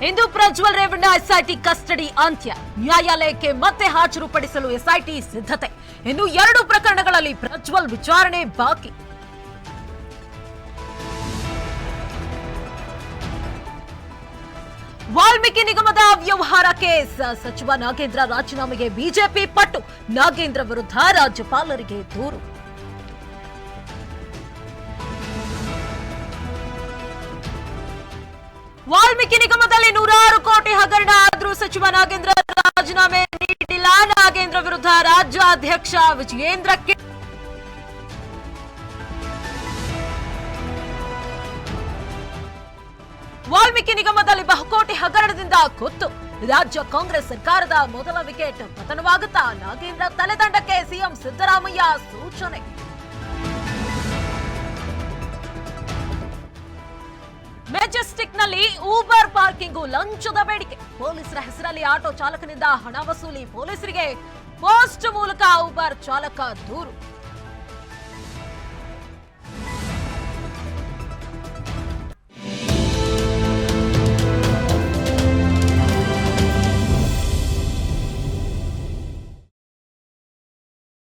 ಇಂದು Prajwal Revanna SIT custody ಅಂತ್ಯ. ನ್ಯಾಯಾಲಯಕ್ಕೆ ಮತ್ತೆ ಹಾಜರುಪಡಿಸಲು ಎಸ್ಐಟಿ ಸಿದ್ಧತೆ. ಇನ್ನು 2 ಪ್ರಕರಣಗಳಲ್ಲಿ ಪ್ರಜ್ವಲ್ ವಿಚಾರಣೆ ಬಾಕಿ. ವಾಲ್ಮೀಕಿ ನಿಗಮದ ಅವ್ಯವಹಾರ ಕೇಸ್. ಸಚಿವ ನಾಗೇಂದ್ರ ರಾಜೀನಾಮೆಗೆ ಬಿಜೆಪಿ ಪಟ್ಟು. ನಾಗೇಂದ್ರ ವಿರುದ್ಧ ರಾಜ್ಯಪಾಲರಿಗೆ ದೂರು. ವಾಲ್ಮೀಕಿ ನಿಗಮದಲ್ಲಿ 100 ಕೋಟಿ ಹಗರಣ ಆದ್ರೂ ಸಚಿವ ನಾಗೇಂದ್ರ ರಾಜೀನಾಮೆ ನೀಡಿಲ್ಲ. ನಾಗೇಂದ್ರ ವಿರುದ್ಧ ರಾಜ್ಯಾಧ್ಯಕ್ಷ ವಿಜಯೇಂದ್ರ ವಾಲ್ಮೀಕಿ ನಿಗಮದಲ್ಲಿ ಬಹುಕೋಟಿ ಹಗರಣದಿಂದ ಗೊತ್ತು. ರಾಜ್ಯ ಕಾಂಗ್ರೆಸ್ ಸರ್ಕಾರದ ಮೊದಲ ವಿಕೆಟ್ ಪತನವಾಗುತ್ತಾ? ನಾಗೇಂದ್ರ ತಲೆದಂಡಕ್ಕೆ ಸಿಎಂ ಸಿದ್ದರಾಮಯ್ಯ ಸೂಚನೆ. ಮೆಜೆಸ್ಟಿಕ್ನಲ್ಲಿ ಊಬರ್ ಪಾರ್ಕಿಂಗ್ ಲಂಚದ ಬೇಡಿಕೆ. ಪೊಲೀಸರ ಹೆಸರಲ್ಲಿ ಆಟೋ ಚಾಲಕನಿಂದ ಹಣ ವಸೂಲಿ. ಪೊಲೀಸರಿಗೆ ಪೋಸ್ಟ್ ಮೂಲಕ ಊಬರ್ ಚಾಲಕ ದೂರು.